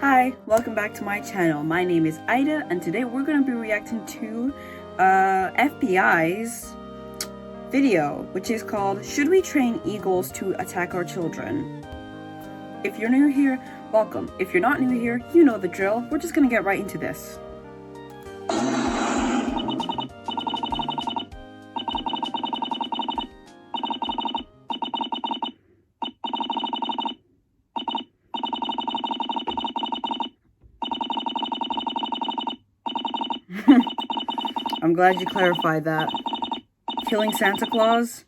Hi, welcome back to my channel. My name is Ida, and today we're going to be reacting to FBI's video, which is called Should We Train Eagles to Attack Our Children? If you're new here, welcome. If you're not new here, you know the drill. We're just going to get right into this. I'm glad you clarified that. Killing Santa Claus?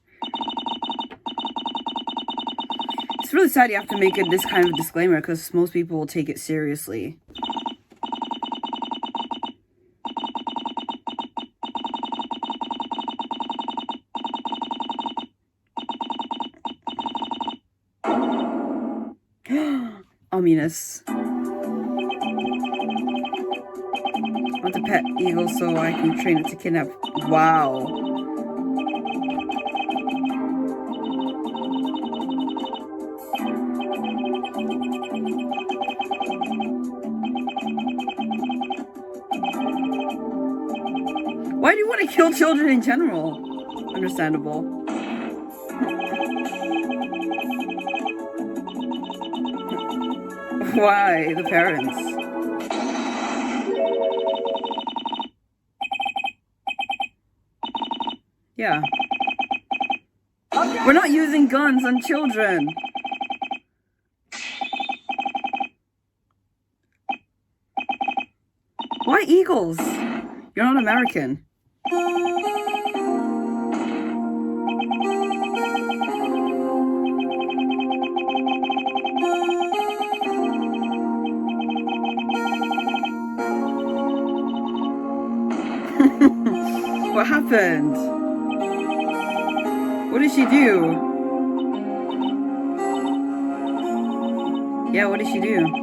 It's really sad you have to make it this kind of disclaimer because most people will take it seriously. Ominous. I want to pet eagle so I can train it to kidnap. Wow. Why do you want to kill children in general? Understandable. Why the parents? Yeah. We're not using guns on children. Why eagles? You're not American. What happened? What did she do? Yeah, what did she do?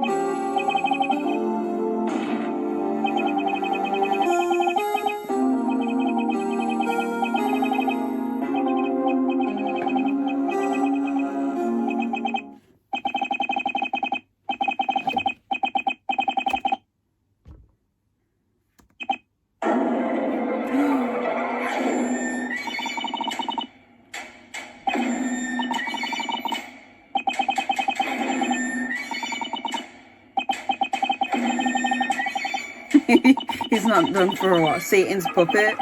He's not done for what? Satan's puppet?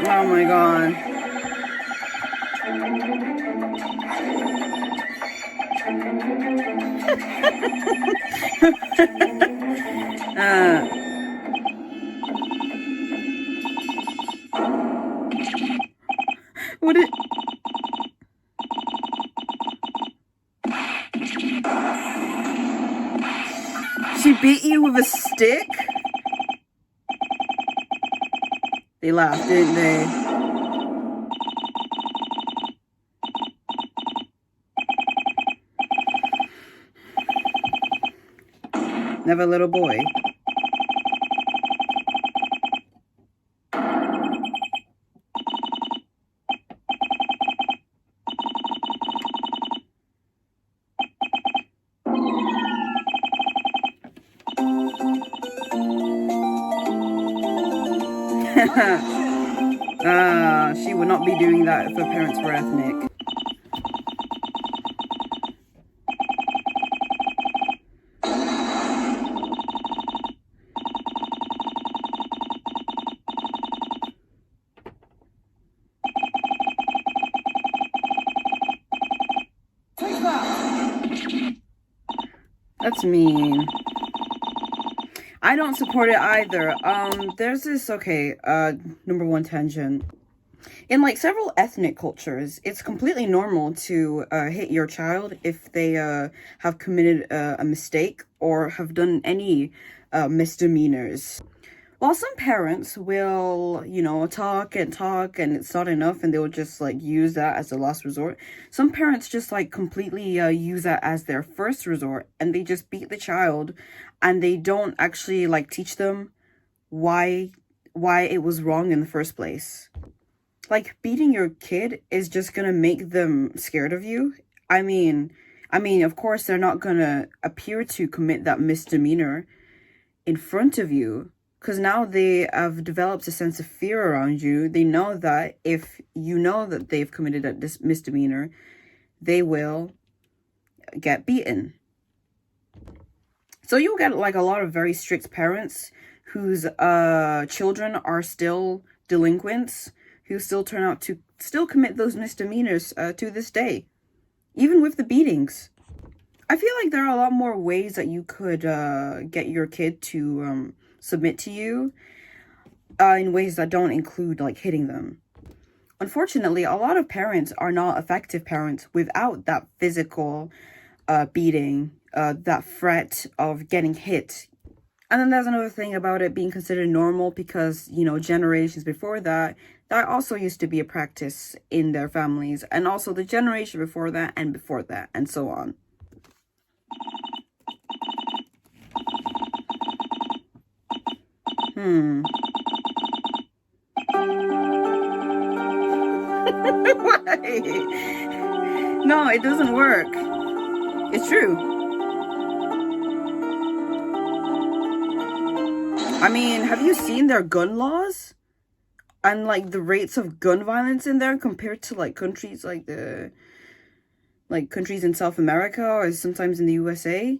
Oh my god. What it? She beat you with a stick? They laughed, didn't they? Never little boy. She would not be doing that if her parents were ethnic. That's mean. I don't support it either. There's this, number one tangent. In like several ethnic cultures, it's completely normal to hit your child if they have committed a mistake or have done any misdemeanors. While some parents will, talk and it's not enough and they'll just like use that as a last resort. Some parents just like completely use that as their first resort and they just beat the child and they don't actually like teach them why it was wrong in the first place. Like, beating your kid is just gonna make them scared of you. I mean, of course, they're not gonna appear to commit that misdemeanor in front of you, because now they have developed a sense of fear around you. They know that if you know that they've committed a misdemeanor, they will get beaten. So you'll get like a lot of very strict parents whose children are still delinquents, who still turn out to still commit those misdemeanors to this day, even with the beatings. I feel like there are a lot more ways that you could get your kid to submit to you in ways that don't include like hitting them. Unfortunately, a lot of parents are not effective parents without that physical beating, that threat of getting hit. And then there's another thing about it being considered normal because, you know, generations before that, that also used to be a practice in their families. And also the generation before that, and so on. Why? No, it doesn't work. It's true. I mean, have you seen their gun laws? And like the rates of gun violence in there compared to like countries like countries in South America or sometimes in the USA?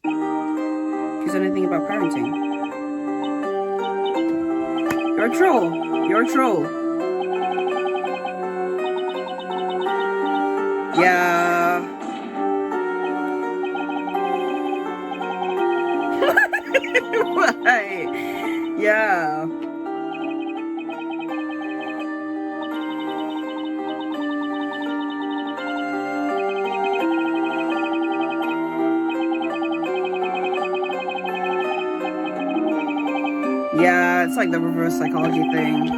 Here's anything about parenting. You're a troll. You're a troll. Yeah. Why? Yeah. Yeah, it's like the reverse psychology thing.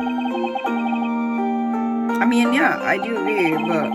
I mean, yeah, I do agree, but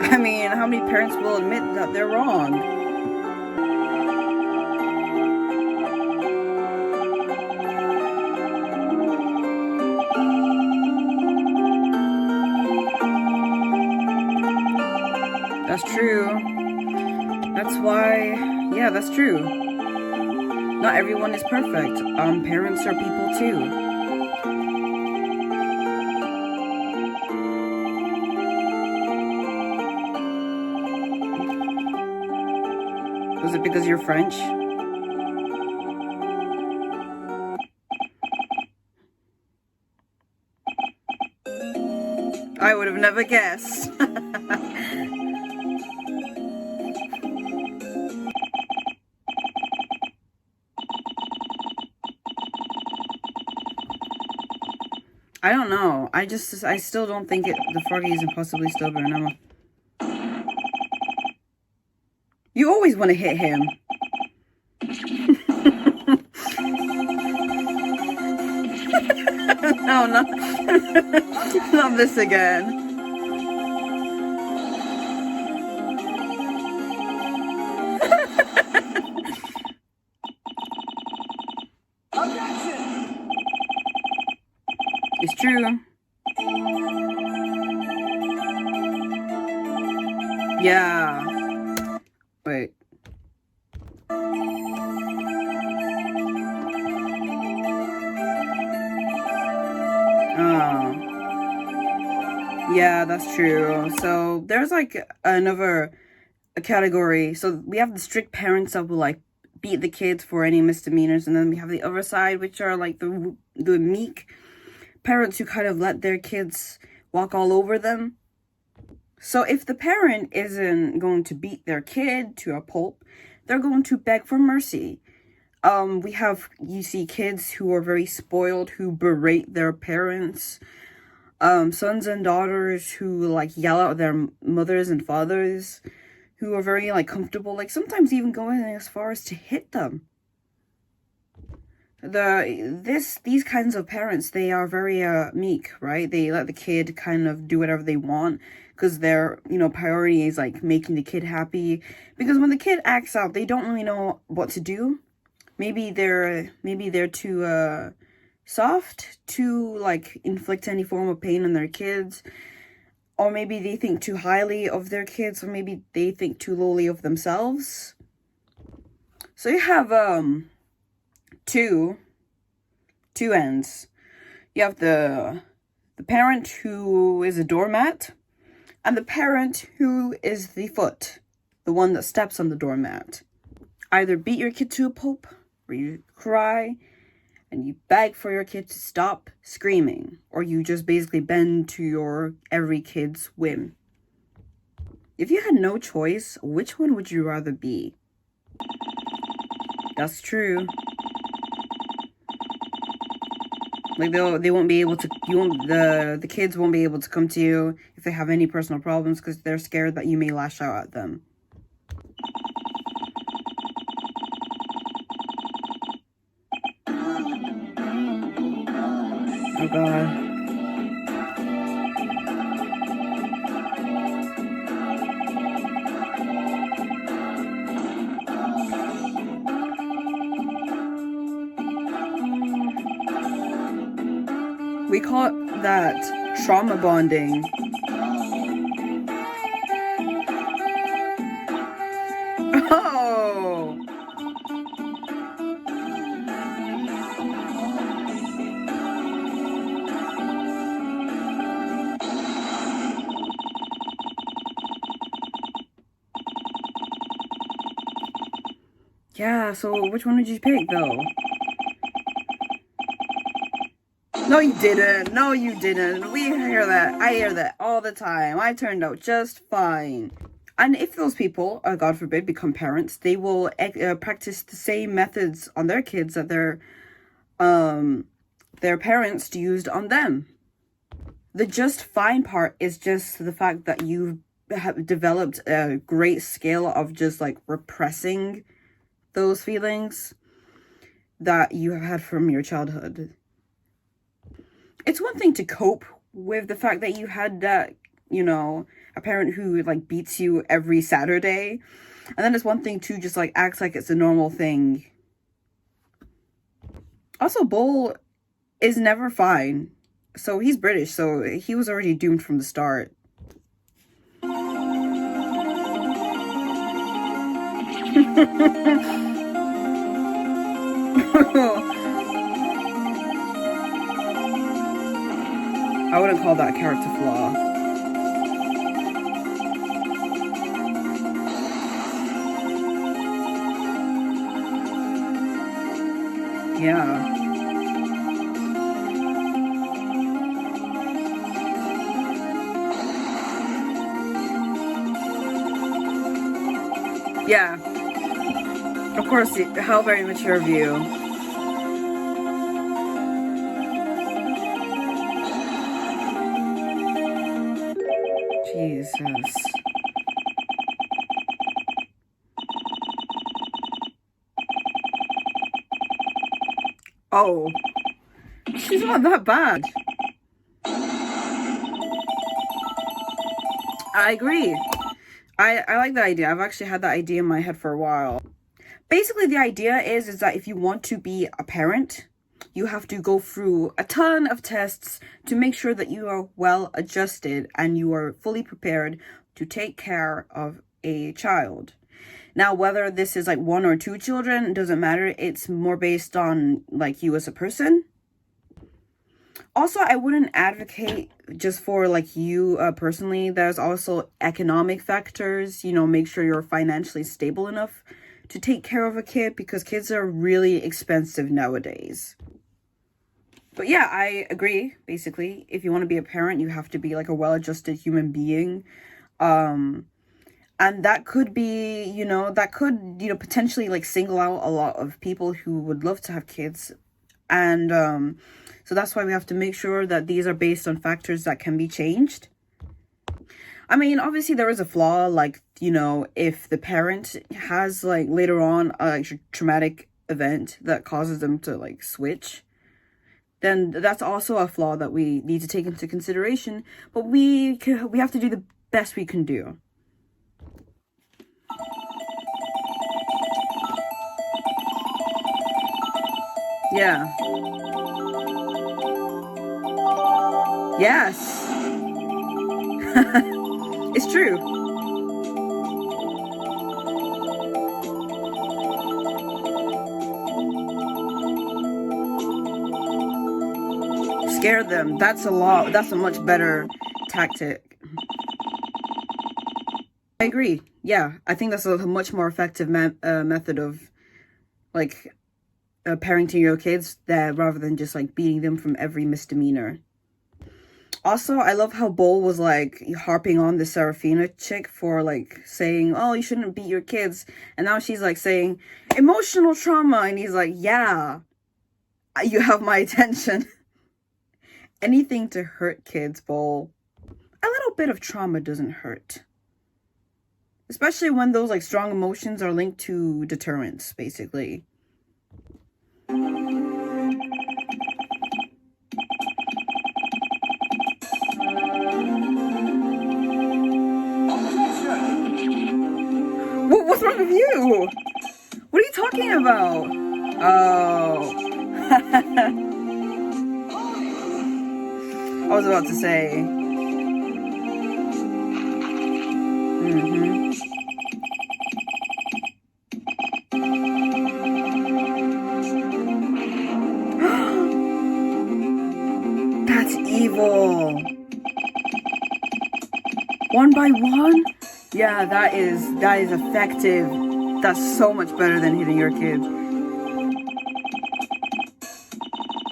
I mean, how many parents will admit that they're wrong? That's true. That's why, yeah, that's true. Not everyone is perfect. Parents are people too. Was it because you're French? I would have never guessed. I don't know. I still don't think the froggy is impossibly stubborn. You always want to hit him. No, not not this again. It's true. Yeah. Wait. Yeah, that's true. So there's like another category. So we have the strict parents that will like beat the kids for any misdemeanors, and then we have the other side, which are like the meek parents who kind of let their kids walk all over them. So if the parent isn't going to beat their kid to a pulp, they're going to beg for mercy. You see kids who are very spoiled, who berate their parents, sons and daughters who like yell at their mothers and fathers, who are very like comfortable, like sometimes even going as far as to hit them. These kinds of parents, they are very meek, right? They let the kid kind of do whatever they want because their priority is like making the kid happy. Because when the kid acts out, they don't really know what to do. Maybe they're too soft to like inflict any form of pain on their kids, or maybe they think too highly of their kids, or maybe they think too lowly of themselves. So you have two ends. You have the parent who is a doormat, and the parent who is the foot, the one that steps on the doormat. Either beat your kid to a pulp, or you cry and you beg for your kid to stop screaming, or you just basically bend to your every kid's whim. If you had no choice, which one would you rather be? That's true. Like they won't be able to. The kids won't be able to come to you if they have any personal problems because they're scared that you may lash out at them. Oh God. We call that trauma bonding. Oh! Yeah, so which one did you pick, though? No, you didn't. No, you didn't. We hear that. I hear that all the time. I turned out just fine. And if those people, God forbid, become parents, they will practice the same methods on their kids that their parents used on them. The just fine part is just the fact that you have developed a great scale of just like repressing those feelings that you have had from your childhood. It's one thing to cope with the fact that you had that, a parent who like beats you every Saturday. And then it's one thing to just like act like it's a normal thing. Also, Bull is never fine. So he's British, so he was already doomed from the start. I wouldn't call that a character flaw. Yeah. Yeah. Of course, how very mature of you. Jesus. Oh. She's not that bad. I agree. I like that idea. I've actually had that idea in my head for a while. Basically, the idea is that if you want to be a parent, you have to go through a ton of tests to make sure that you are well adjusted and you are fully prepared to take care of a child. Now, whether this is like 1 or 2 children, doesn't matter. It's more based on like you as a person. Also, I wouldn't advocate just for like you personally. There's also economic factors, make sure you're financially stable enough to take care of a kid because kids are really expensive nowadays. But yeah, I agree. Basically, if you want to be a parent, you have to be like a well-adjusted human being. And that could be, that could, potentially like single out a lot of people who would love to have kids. And so that's why we have to make sure that these are based on factors that can be changed. I mean, obviously there is a flaw, like, if the parent has like later on a traumatic event that causes them to like switch, then that's also a flaw that we need to take into consideration. But we have to do the best we can do. Yeah. Yes. It's true. Scare them. That's a much better tactic. I agree. Yeah, I think that's a much more effective method of like parenting your kids, that rather than just like beating them from every misdemeanor. Also, I love how Bull was like harping on the Serafina chick for like saying, oh, you shouldn't beat your kids. And now she's like saying emotional trauma. And he's like, yeah, you have my attention. Anything to hurt kids, Bull. A little bit of trauma doesn't hurt. Especially when those like strong emotions are linked to deterrence, basically. What's wrong with you? What are you talking about? Oh. I was about to say. That's evil. One by one? Yeah, that is effective. That's so much better than hitting your kids.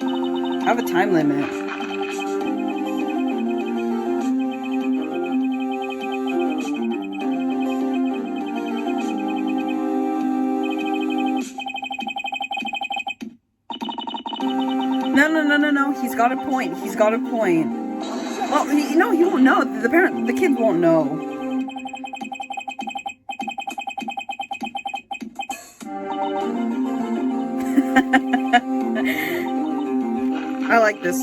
I have a time limit. No. He's got a point. Well, he won't know. The kid won't know. I like this.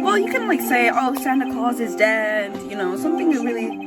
Well, you can like say, oh, Santa Claus is dead, something that really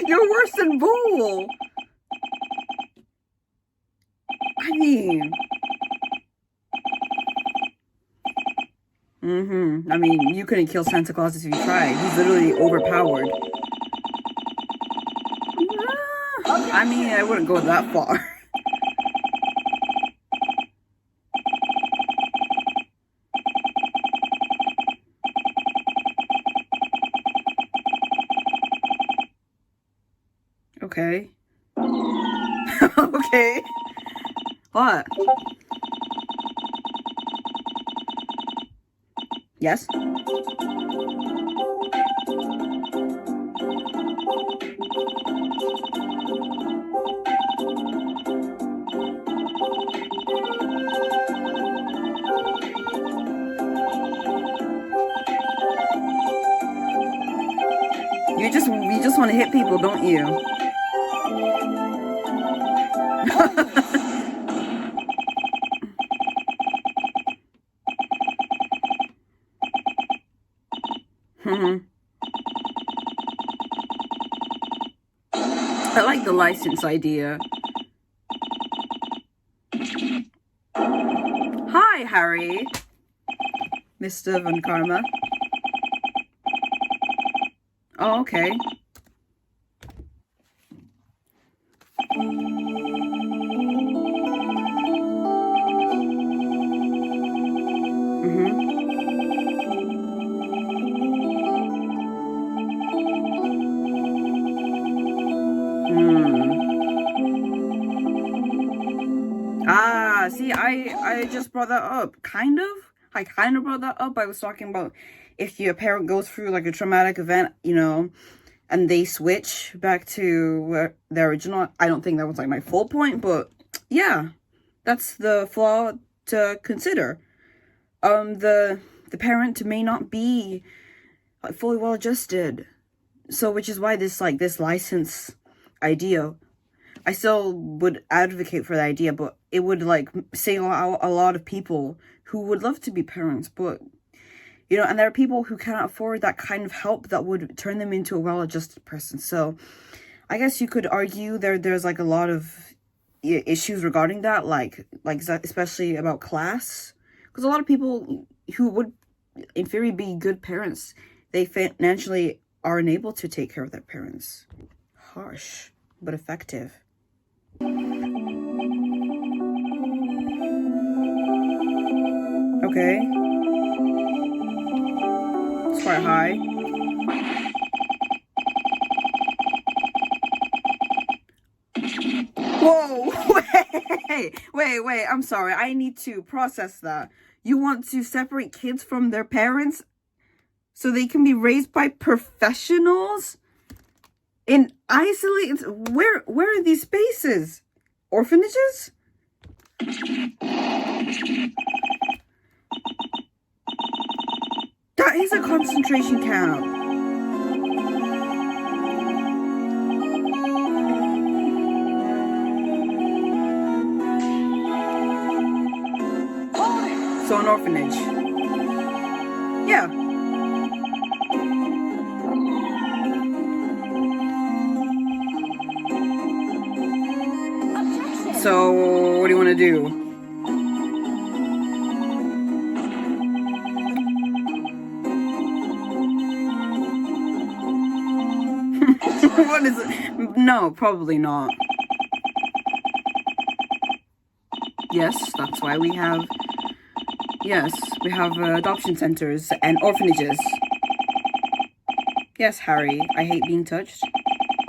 you're worse than Bull. I mean, I mean, you couldn't kill Santa Claus if you tried. He's literally overpowered. I mean, I wouldn't go that far. Okay. Okay. What? Yes? You just want to hit people, don't you? I like the license idea. Hi, Harry. Mr. Von Karma. Oh, okay. Mm-hmm. Hmm. Ah, see, I just brought that up. Kind of. I kind of brought that up. I was talking about if your parent goes through like a traumatic event, you know, and they switch back to their original. I don't think that was like my full point, but yeah, that's the flaw to consider. The parent may not be like fully well adjusted, so which is why this license idea, I still would advocate for the idea, but it would like save out a lot of people who would love to be parents, but you know, and there are people who cannot afford that kind of help that would turn them into a well-adjusted person. So I guess you could argue there's like a lot of issues regarding that, like especially about class, because a lot of people who would in theory be good parents, they financially are unable to take care of their parents. Harsh, but effective. Okay, it's quite high. Whoa, wait, I'm sorry. I need to process that. You want to separate kids from their parents so they can be raised by professionals in isolated. Where are these spaces? Orphanages? That is a concentration camp. So an orphanage. Yeah. So what do you want to do? What is it? No, probably not. Yes, that's why we have. Yes, we have adoption centers and orphanages. Yes, Harry, I hate being touched.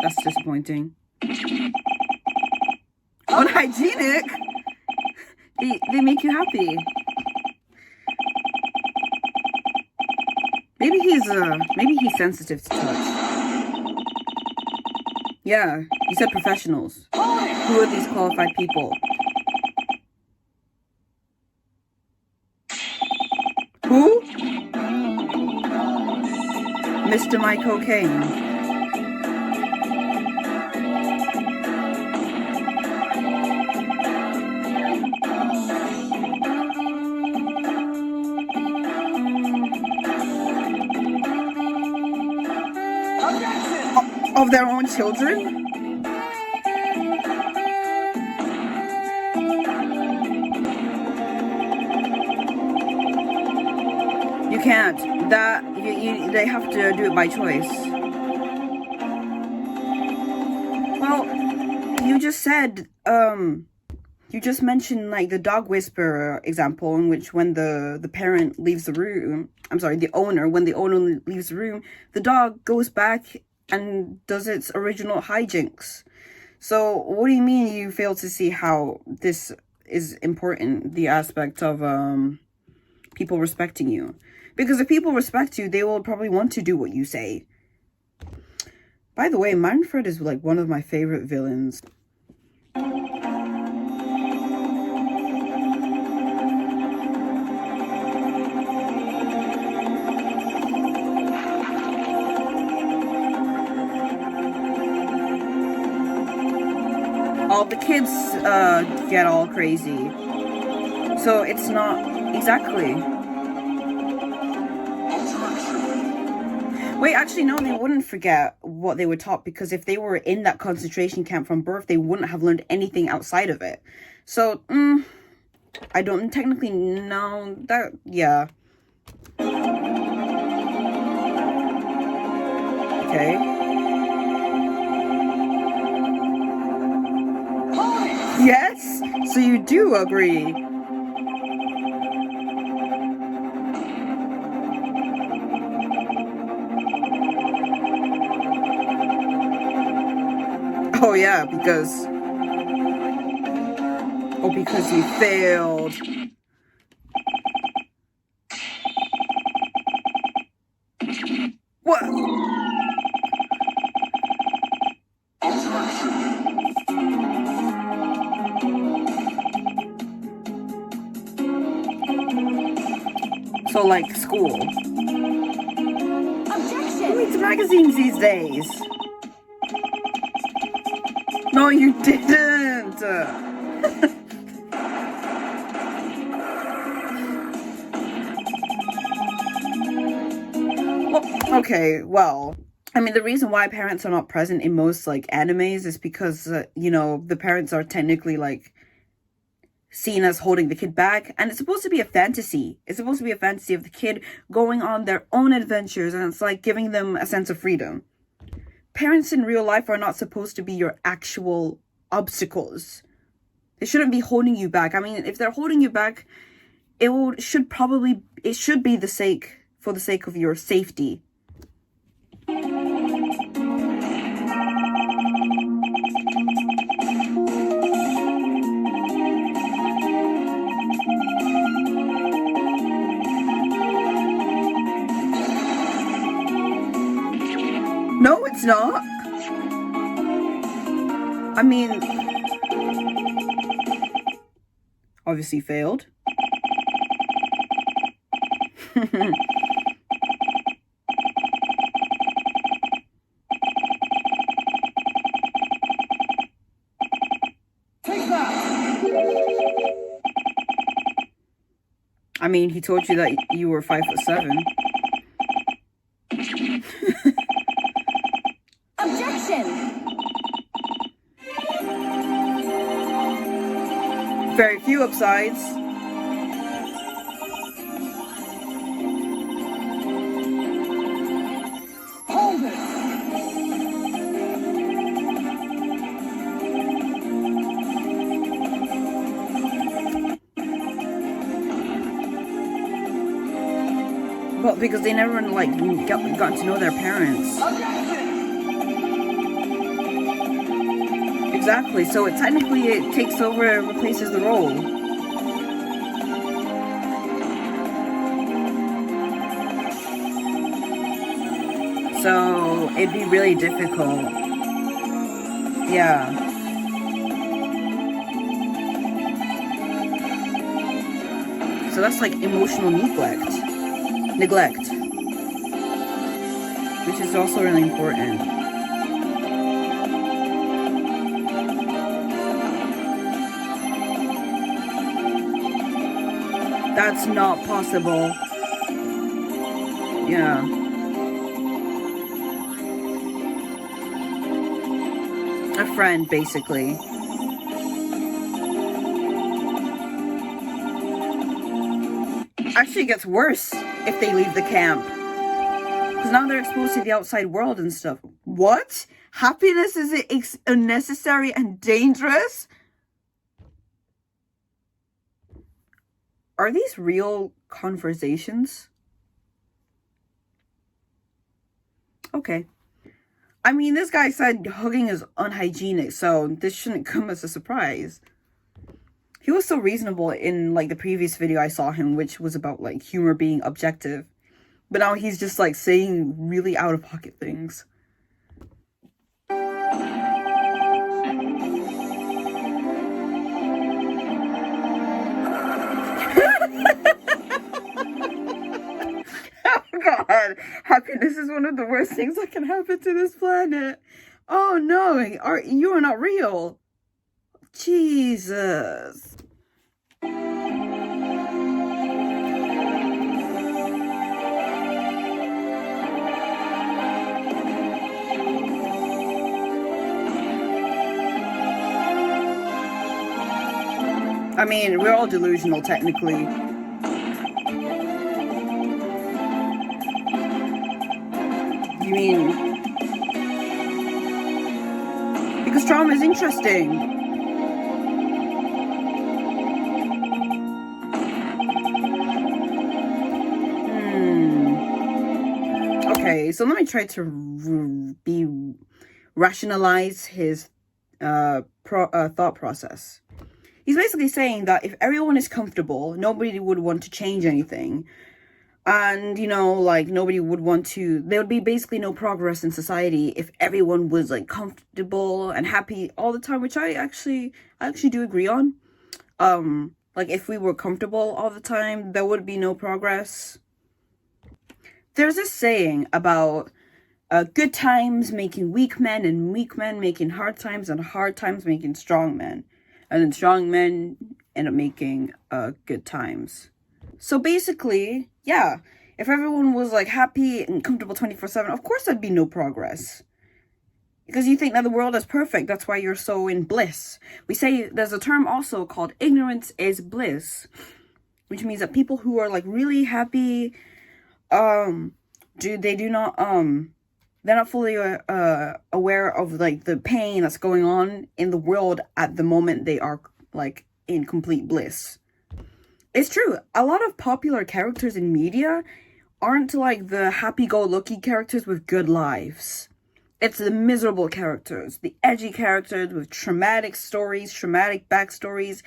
That's disappointing. Unhygienic? They make you happy. Maybe he's sensitive to touch. Yeah, you said professionals. Who are these qualified people? Who? Mr. My Cocaine. Of their own children? You can't. They have to do it by choice. Well, you just said, you just mentioned like the dog whisperer example in which when the parent leaves the room, I'm sorry, when the owner leaves the room, the dog goes back and does its original hijinks. So what do you mean you fail to see how this is important, the aspect of people respecting you? Because if people respect you, they will probably want to do what you say. By the way, Manfred is like one of my favorite villains. All the kids get all crazy. So it's not exactly. Wait, actually, no, they wouldn't forget what they were taught, because if they were in that concentration camp from birth, they wouldn't have learned anything outside of it. So, I don't technically know that, yeah. Okay. Yes? So you do agree. Oh yeah, because... Oh, because he failed. What? So, like, school. Objection! Who reads magazines these days? No, you didn't! Well, okay, well, I mean, the reason why parents are not present in most, like, animes is because, you know, the parents are technically, like, seen as holding the kid back, and it's supposed to be a fantasy. It's supposed to be a fantasy of the kid going on their own adventures, and it's like giving them a sense of freedom. Parents in real life are not supposed to be your actual obstacles. They shouldn't be holding you back. I mean, if they're holding you back, it should be for the sake of your safety. No, it's not. I mean, obviously failed. I mean, he told you that you were 5'7". Objection! Very few upsides. Hold it! Well, because they never, like, got to know their parents. Exactly, so it takes over and replaces the role. So it'd be really difficult. Yeah. So that's like emotional neglect, which is also really important. That's not possible. Yeah. A friend, basically. Actually, it gets worse if they leave the camp. Because now they're exposed to the outside world and stuff. What? Happiness is unnecessary and dangerous? Are these real conversations? Okay. I mean, this guy said hugging is unhygienic, so this shouldn't come as a surprise. He was so reasonable in, like, the previous video I saw him, which was about, like, humor being objective. But now he's just, like, saying really out-of-pocket things. Oh God, happiness is one of the worst things that can happen to this planet. Oh no, you are not real. Jesus. I mean, we're all delusional technically. You mean Because trauma is interesting. Okay, so let me try to rationalize his thought process. He's basically saying that if everyone is comfortable, nobody would want to change anything. And, you know, like, nobody would want to, there would be basically no progress in society if everyone was, like, comfortable and happy all the time, which I actually do agree on. Like, if we were comfortable all the time, there would be no progress. There's this saying about good times making weak men, and weak men making hard times, and hard times making strong men. And then strong men end up making good times. So basically, yeah, if everyone was like happy and comfortable 24/7, of course there'd be no progress. Because you think that the world is perfect. That's why you're so in bliss. We say there's a term also called ignorance is bliss, which means that people who are like really happy, they're not fully aware of like the pain that's going on in the world at the moment they are like in complete bliss. It's true. A lot of popular characters in media aren't like the happy-go-lucky characters with good lives. It's the miserable characters, the edgy characters with traumatic stories, traumatic backstories,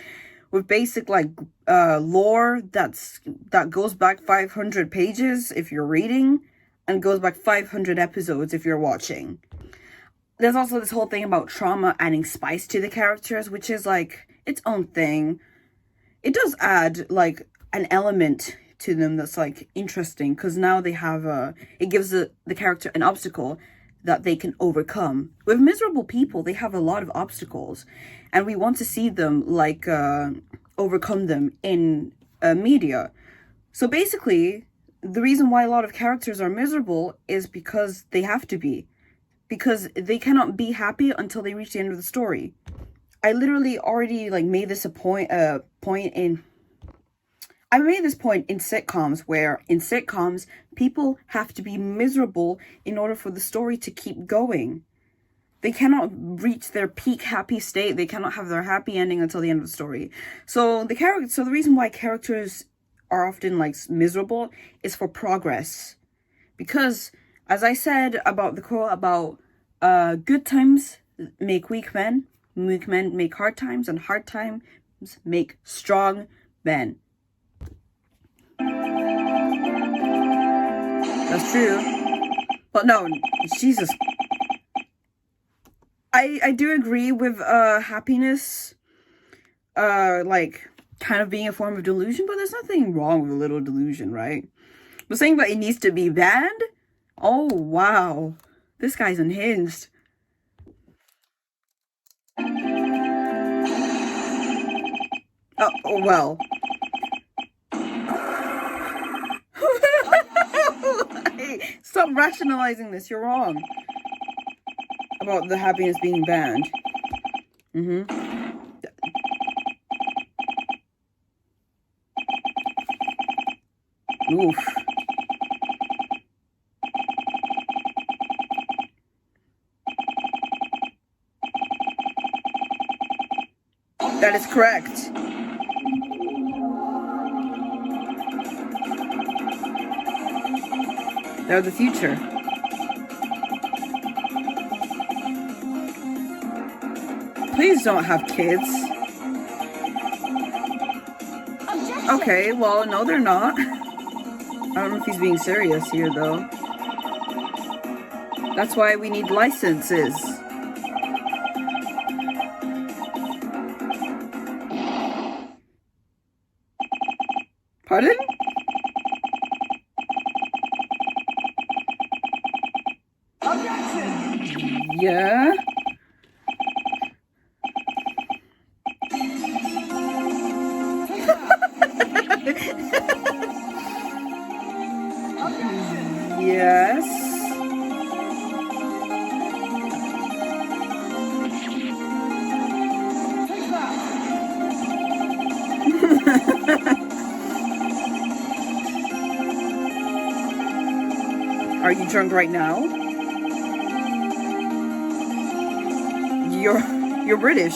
with basic like lore that goes back 500 pages if you're reading, and goes back 500 episodes if you're watching. There's also this whole thing about trauma adding spice to the characters, which is like its own thing. It does add like an element to them that's like interesting, because now they have it gives the character an obstacle that they can overcome. With miserable people, they have a lot of obstacles, and we want to see them like overcome them in media. So basically, the reason why a lot of characters are miserable is because they have to be, because they cannot be happy until they reach the end of the story. I literally already like made this I made this point in sitcoms, where in sitcoms people have to be miserable in order for the story to keep going. They cannot reach their peak happy state. They cannot have their happy ending until the end of the story. So the reason why characters are often like miserable is for progress. Because as I said about the quote about good times make weak men make hard times, and hard times make strong men. That's true. But no, Jesus. I do agree with happiness like kind of being a form of delusion, but there's nothing wrong with a little delusion, right? But saying that it needs to be banned? Oh wow. This guy's unhinged. Oh well. Hey, stop rationalizing this. You're wrong about the happiness being banned. Oof. That is correct. They're the future. Please don't have kids. Objection. Okay, well, no, they're not. I don't know if he's being serious here, though. That's why we need licenses. Pardon? Objection. Yeah? Yes. Are you drunk right now? you're British.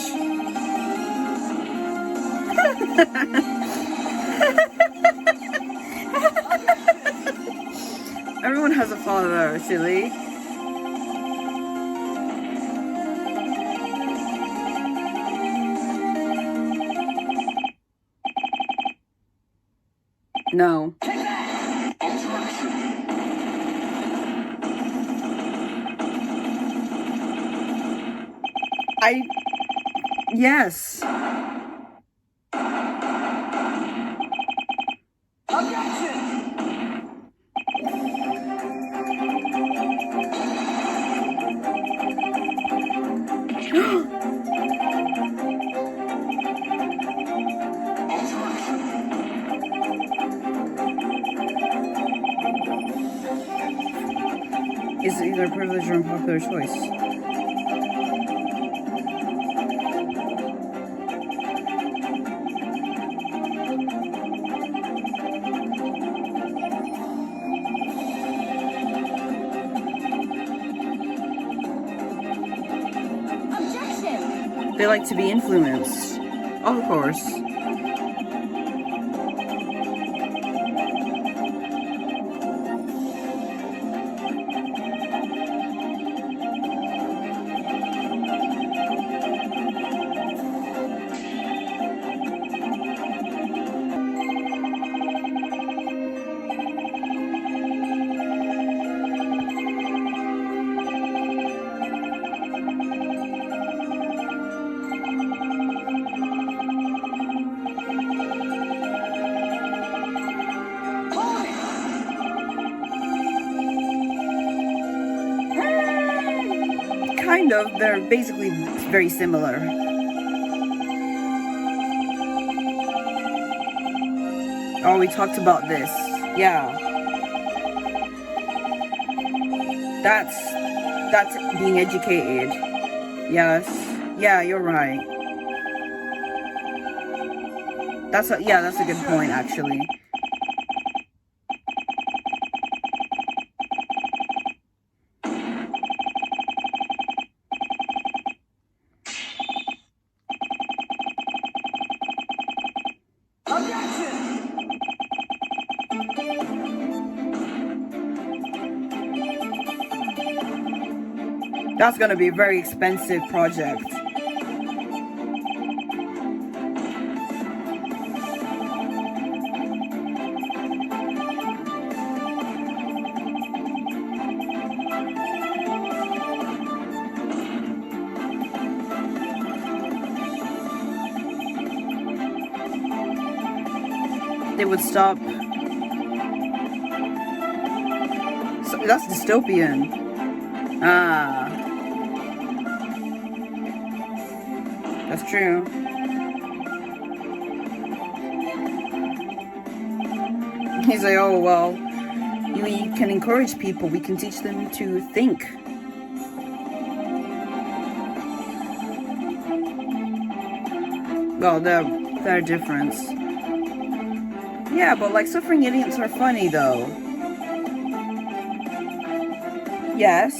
Everyone has a father, silly. No. Yes. Is either a privilege or unpopular choice. Objection! They like to be influenced. Of course. Kind of. They're basically very similar. Oh, we talked about this. Yeah. That's being educated. Yes. Yeah, you're right. That's a good point, actually. That's gonna be a very expensive project. They would stop. So that's dystopian. Ah. That's true. He's like, oh, well, we can encourage people. We can teach them to think. Well, they're a difference. Yeah, but like suffering idiots are funny though. Yes.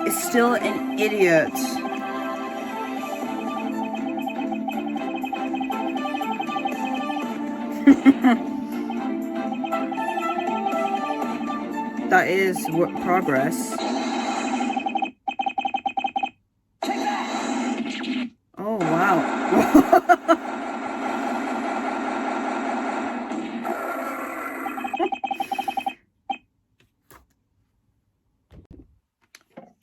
It's still an idiot. That is what progress. Oh wow.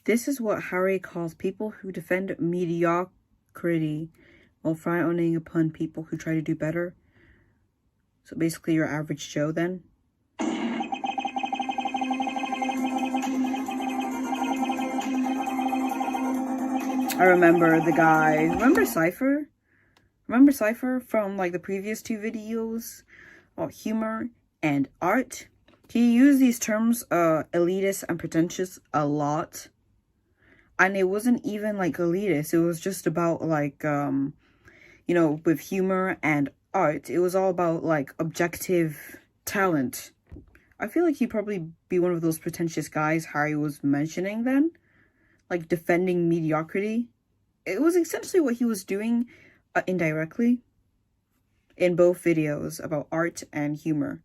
This is what Harry calls people who defend mediocrity while frowning upon people who try to do better. So basically your average Joe then. I remember the guy. Remember Cypher? Remember Cypher from like the previous two videos about humor and art? He used these terms, elitist and pretentious, a lot. And it wasn't even like elitist. It was just about like, you know, with humor and art. It was all about like objective talent. I feel like he'd probably be one of those pretentious guys Harry was mentioning then. like defending mediocrity. It was essentially what he was doing indirectly in both videos about art and humor.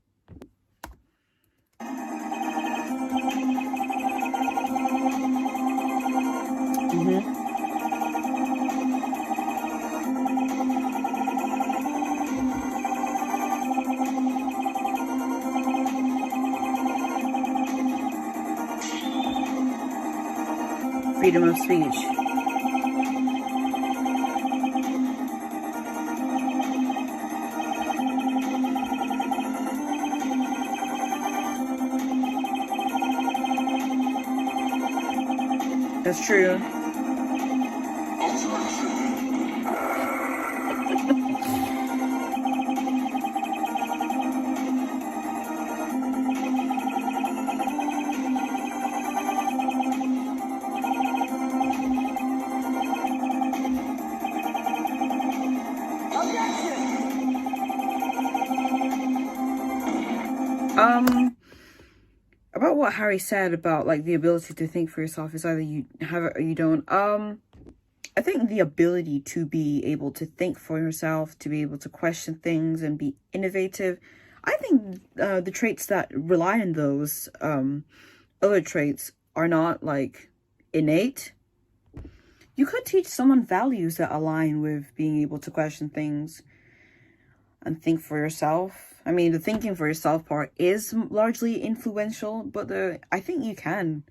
Freedom of speech. That's true. About what Harry said about like the ability to think for yourself is either you have it or you don't. I think the ability to be able to think for yourself, to be able to question things and be innovative, I think the traits that rely on those other traits are not like innate. You could teach someone values that align with being able to question things and think for yourself. I mean, the thinking for yourself part is largely influential, but I think you can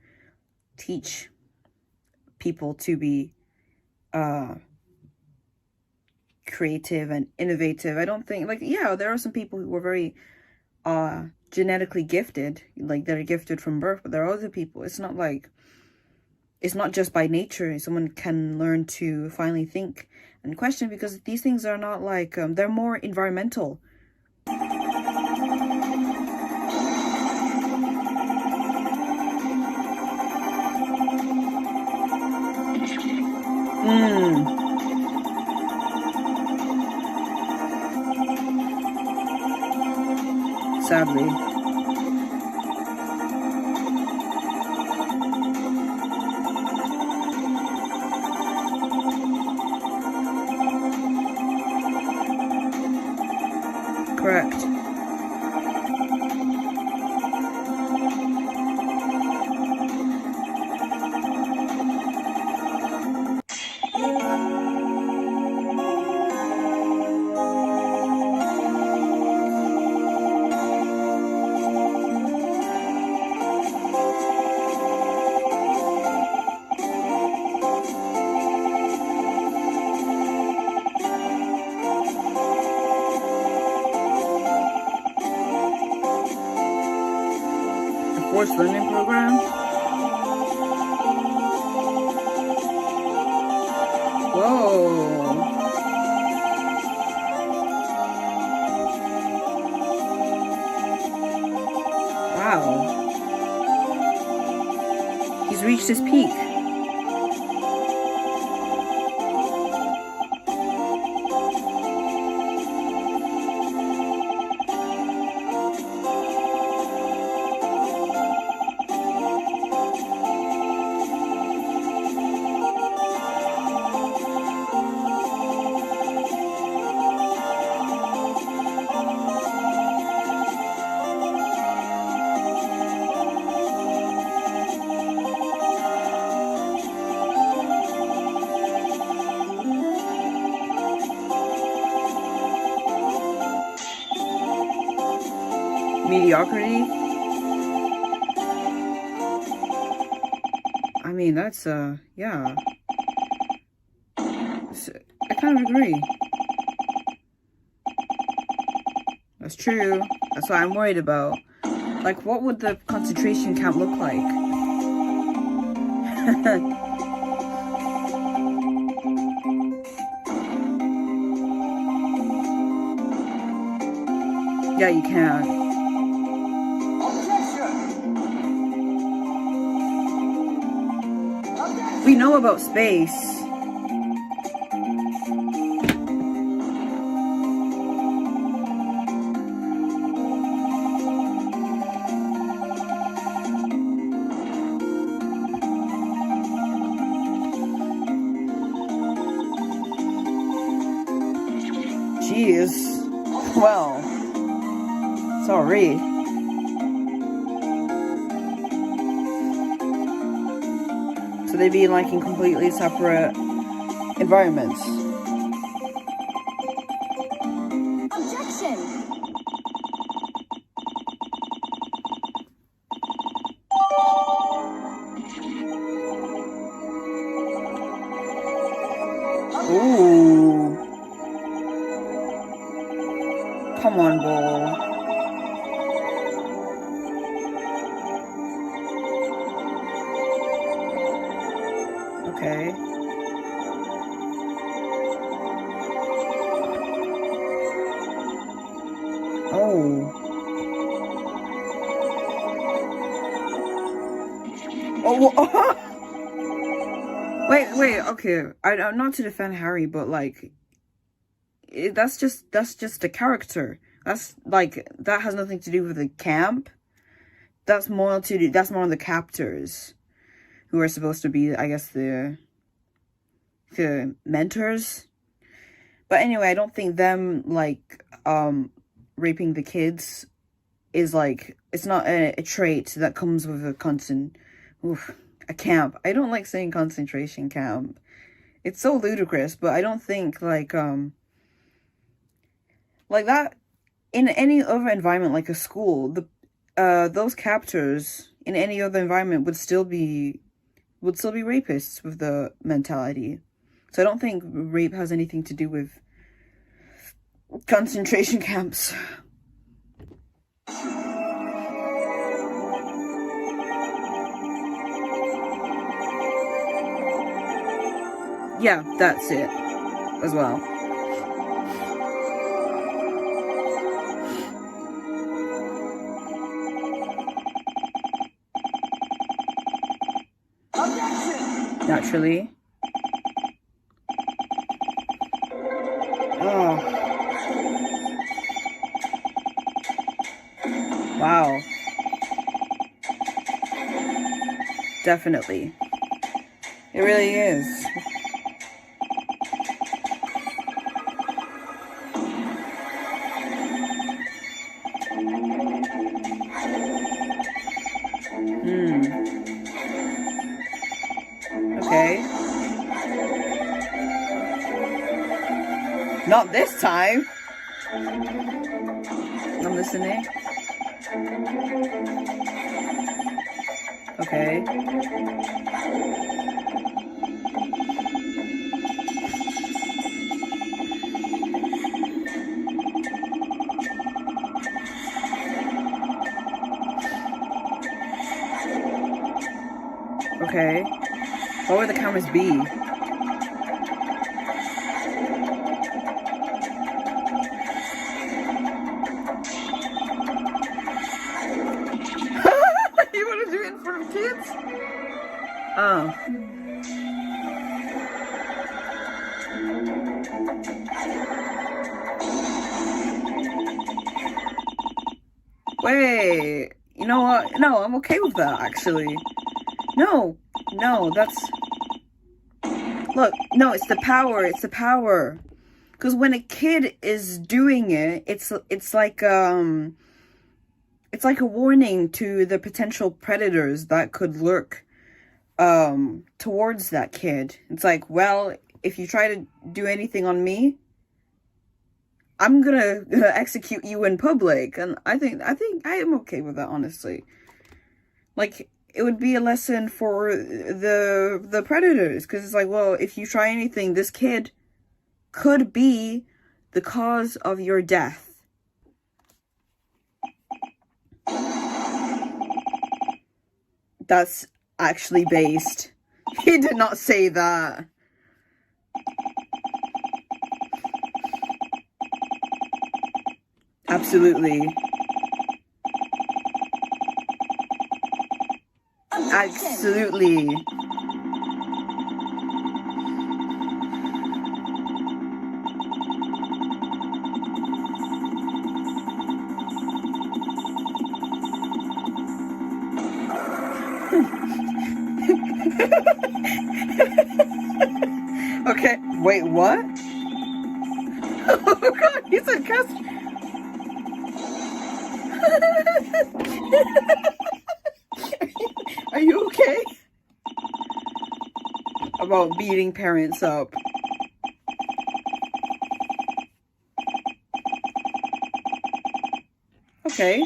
teach people to be creative and innovative. I don't think, like, yeah, there are some people who are very genetically gifted, like they're gifted from birth, but there are other people. It's not like, it's not just by nature. Someone can learn to finally think and question, because these things are not like, they're more environmental. Sadly. Correct. Forced learning program. Whoa. Wow. He's reached his peak. Mediocrity. I mean, that's yeah. I kind of agree. That's true. That's what I'm worried about. Like, what would the concentration camp look like? Yeah, you can. We know about space. Jeez. Well, sorry. So they'd be like in completely separate environments. Objection! Ooh. Come on, Bull. Okay. Oh. Oh. Wait. Okay. I'm not to defend Harry, but like, that's just a character. That's like that has nothing to do with the camp. That's more on the captors, who are supposed to be, I guess, the mentors. But anyway, I don't think them like raping the kids is like, it's not a trait that comes with a camp. I don't like saying concentration camp. It's so ludicrous, but I don't think like that in any other environment, like a school, those captors in any other environment would still be rapists with the mentality. So I don't think rape has anything to do with concentration camps. Yeah, that's it as well. Naturally. Oh. Wow. Definitely. It really is. Okay. Not this time. I'm listening. Okay. Okay. What would the cameras be? You want to do it in front of kids? Oh. Wait. You know what? No, I'm okay with that, actually. No, that's... Look, no, it's the power. Because when a kid is doing it, it's like a warning to the potential predators that could lurk towards that kid. It's like, well, if you try to do anything on me, I'm gonna execute you in public. And I think I am okay with that, honestly. Like, it would be a lesson for the predators, because it's like, well, if you try anything, this kid could be the cause of your death. That's actually based. He did not say that. Absolutely. Absolutely. Okay, wait, what? Oh god, he's a cuss. Are you okay? About beating parents up. Okay.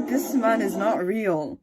This man is not real.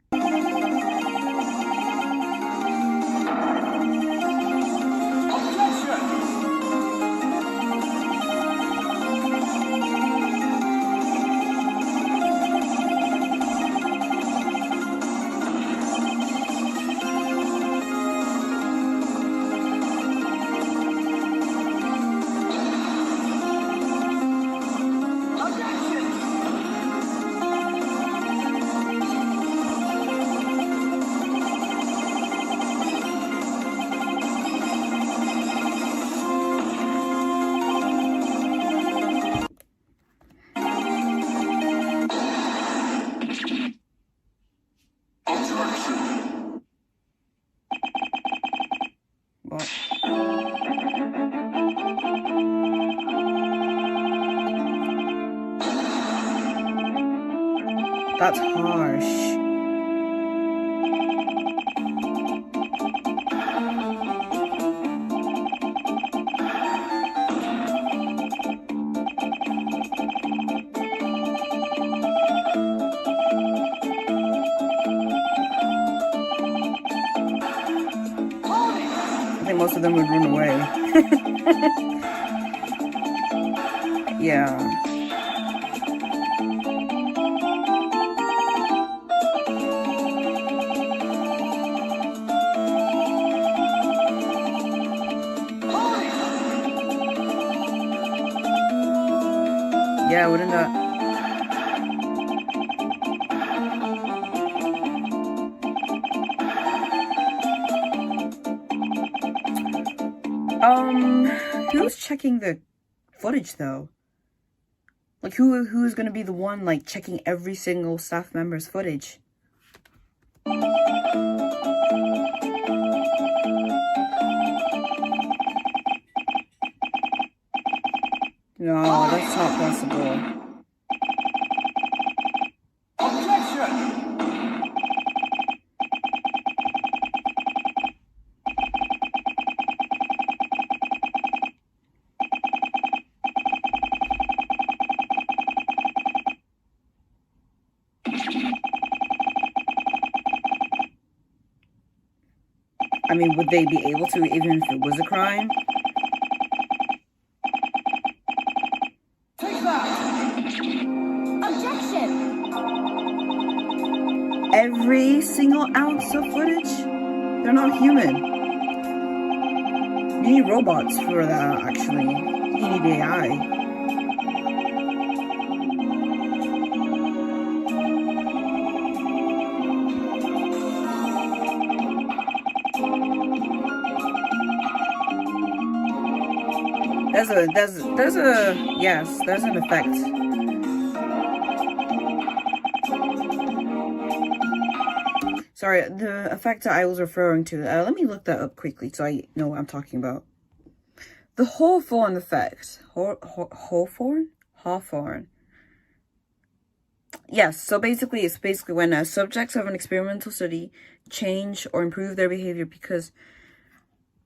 What? That's harsh. I think most of them would run away. Yeah. Yeah, wouldn't that? Who's checking the footage though? Like who's gonna be the one like checking every single staff member's footage? No, that's not possible. I mean, would they be able to even if it was a crime? Objection! Every single ounce of footage? They're not human. You need robots for that, actually. You need AI. There's an effect. Sorry, the effect that I was referring to. Let me look that up quickly so I know what I'm talking about. The Hawthorne effect. Hawthorne? Yes, so basically, it's basically when subjects of an experimental study change or improve their behavior because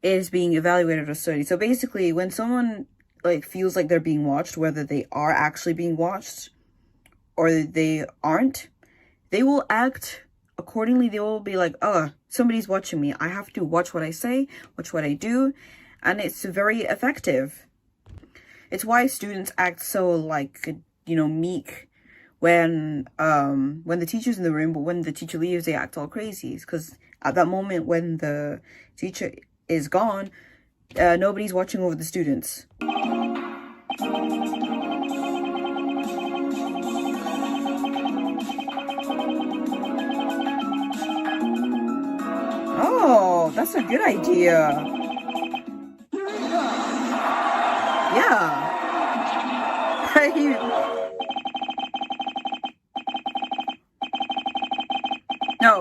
it is being evaluated or studied. So basically, when someone like feels like they're being watched, whether they are actually being watched or they aren't, they will act accordingly. They will be like, oh, somebody's watching me. I have to watch what I say, watch what I do. And it's very effective. It's why students act so like, meek when the teacher's in the room, but when the teacher leaves, they act all crazy. Because at that moment when the teacher is gone, nobody's watching over the students. Oh, that's a good idea. Yeah. No,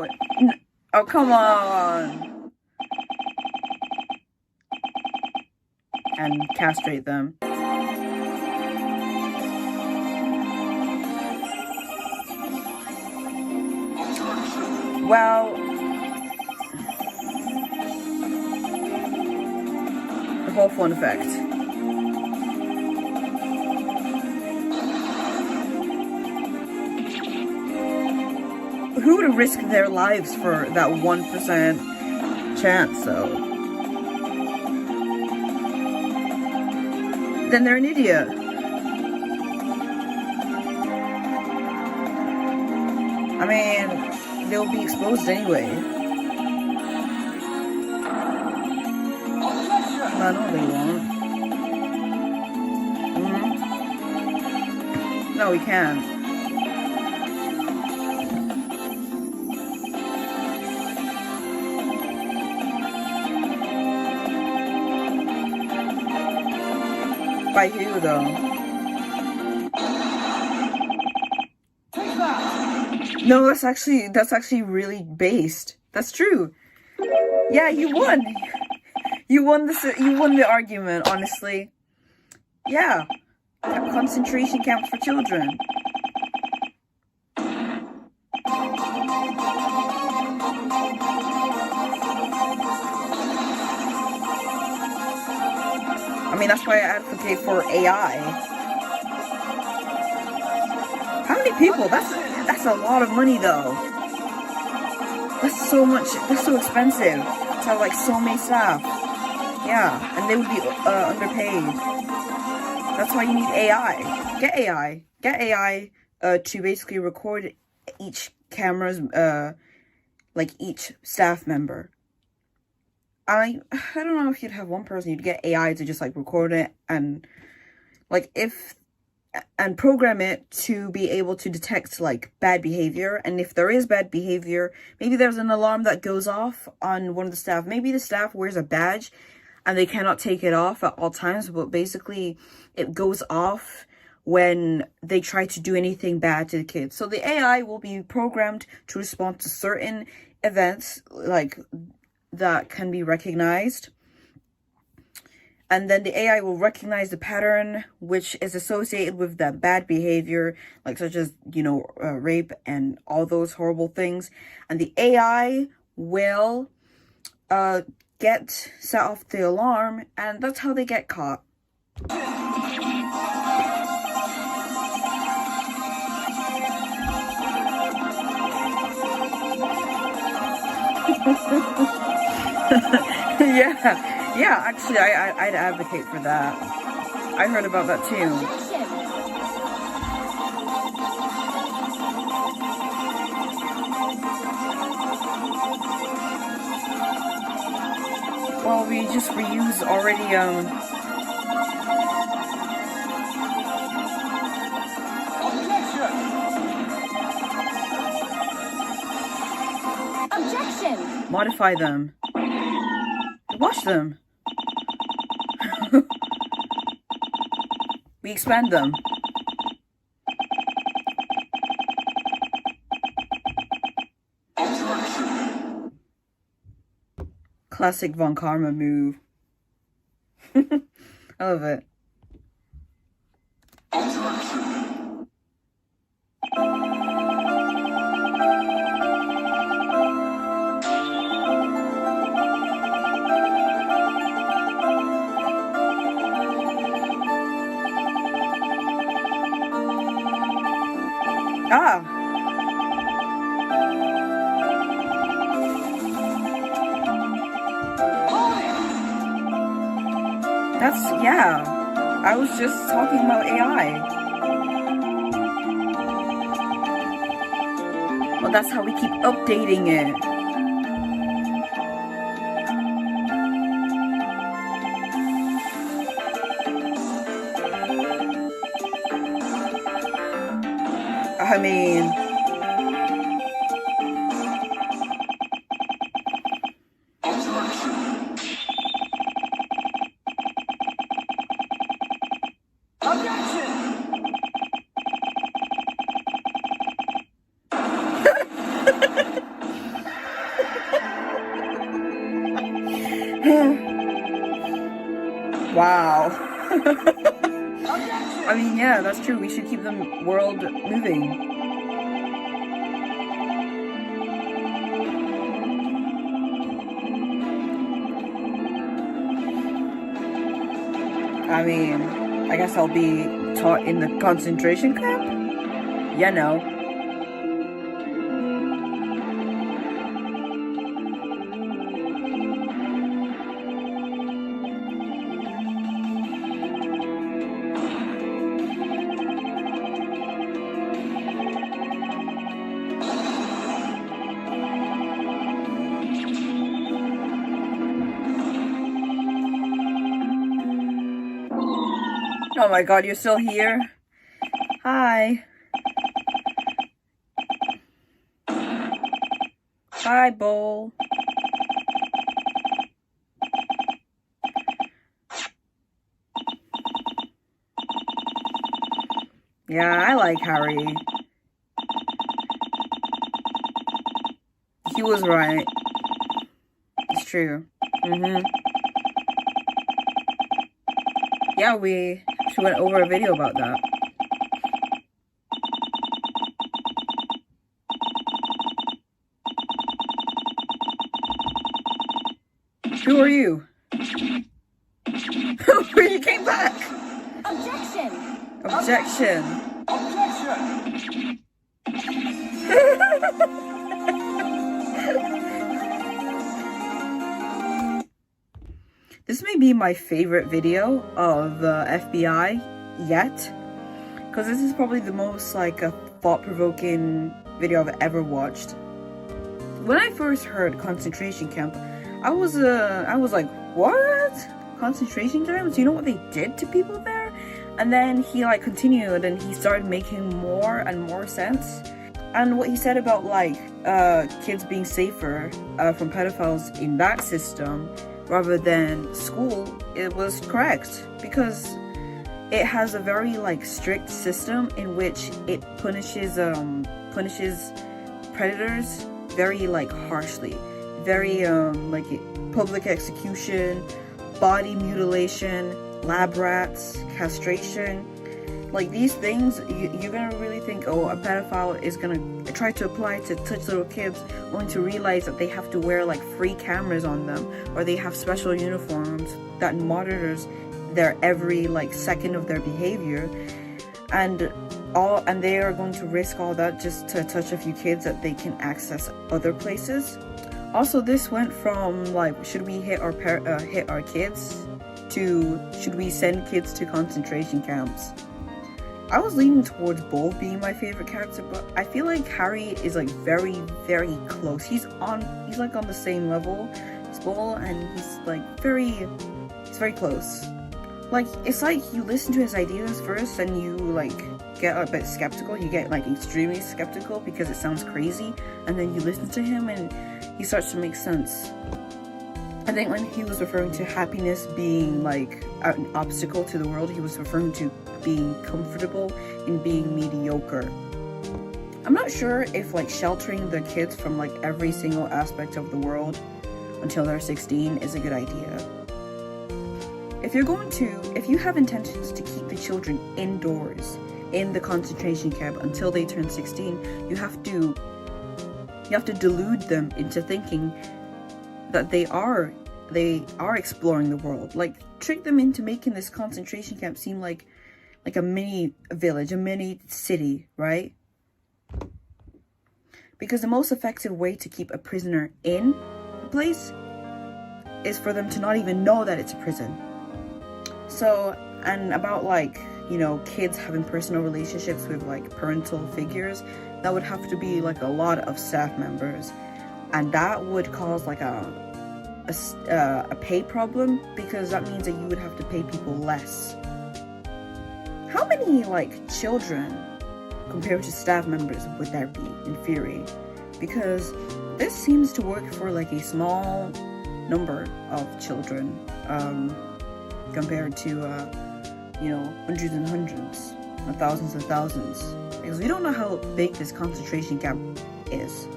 Oh, come on. And castrate them. Well, the whole fun effect. Who would risk their lives for that 1% chance, though? Then they're an idiot. I mean, they'll be exposed anyway. I know they won't. No, we can't. By who, though? No, that's actually really based. That's true. Yeah, you won. You won the argument, honestly. Yeah. Concentration camps for children. I mean, that's why I advocate for AI. How many people? That's a lot of money, though. That's so much. That's so expensive to have like so many staff. Yeah, and they would be underpaid. That's why you need AI. Get AI. Get AI to basically record each camera's like each staff member. I don't know if you'd have one person, you'd get AI to just like record it and like and program it to be able to detect like bad behavior. And if there is bad behavior, maybe there's an alarm that goes off on one of the staff. Maybe the staff wears a badge and they cannot take it off at all times, but basically it goes off when they try to do anything bad to the kids. So the AI will be programmed to respond to certain events like that can be recognized, and then the AI will recognize the pattern which is associated with that bad behavior, like such as, you know, rape and all those horrible things, and the AI will set off the alarm, and that's how they get caught. yeah, actually, I'd advocate for that. I heard about that too. Well, we just reuse already, Objection! Modify them. Wash them. We expand them. Classic Von Karma move. I love it. Ah. Yeah. I was just talking about AI. Well, that's how we keep updating it. I mean, I mean, yeah, that's true. We should keep the world moving. I mean, I guess I'll be taught in the concentration camp? You know. Oh my god, you're still here? Hi. Hi, Bowl. Yeah, I like Harry. He was right. It's true. Yeah, she went over a video about that. Who are you? You came back. Objection. Objection. Objection! This may be my favorite video of the FBI yet, because this is probably the most like a thought-provoking video I've ever watched. When I first heard concentration camp, I was like, what? Concentration camps? You know what they did to people there? And then he like continued and he started making more and more sense. And what he said about like kids being safer from pedophiles in that system rather than school, it was correct, because it has a very like strict system in which it punishes predators very like harshly, very like public execution, body mutilation, lab rats, castration. Like these things, you're gonna really think, oh, a pedophile is gonna try to apply to touch little kids, only to realize that they have to wear like free cameras on them, or they have special uniforms that monitors their every like second of their behavior, and they are going to risk all that just to touch a few kids that they can access other places. Also, this went from like, should we hit our kids, to should we send kids to concentration camps? I was leaning towards both being my favorite character, but I feel like Harry is like very, very close. He's like on the same level as Bull, and he's very close. Like, it's like you listen to his ideas first and you like get a bit skeptical. You get like extremely skeptical because it sounds crazy, and then you listen to him and he starts to make sense. I think when he was referring to happiness being like an obstacle to the world, he was referring to being comfortable in being mediocre. I'm not sure if like sheltering the kids from like every single aspect of the world until they're 16 is a good idea. If you have intentions to keep the children indoors in the concentration camp until they turn 16, you have to delude them into thinking that they are exploring the world. Like, trick them into making this concentration camp seem like a mini village, a mini city, right? Because the most effective way to keep a prisoner in a place is for them to not even know that it's a prison. So, and about like, you know, kids having personal relationships with like parental figures, that would have to be like a lot of staff members, and that would cause like a pay problem, because that means that you would have to pay people less. How many like children compared to staff members would there be in theory? Because this seems to work for like a small number of children compared to you know, hundreds and hundreds or thousands and thousands, because we don't know how big this concentration camp is.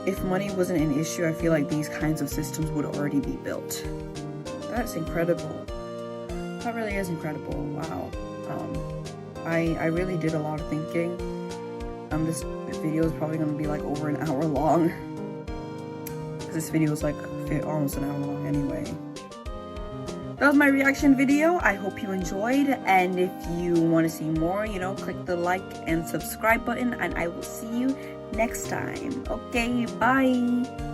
If money wasn't an issue, I feel like these kinds of systems would already be built. That's incredible. That really is incredible. Wow. I really did a lot of thinking. This video is probably going to be like over an hour long. This video is like almost an hour long anyway. That was my reaction video. I hope you enjoyed, and if you want to see more, you know, click the like and subscribe button, and I will see you next time. Okay, bye.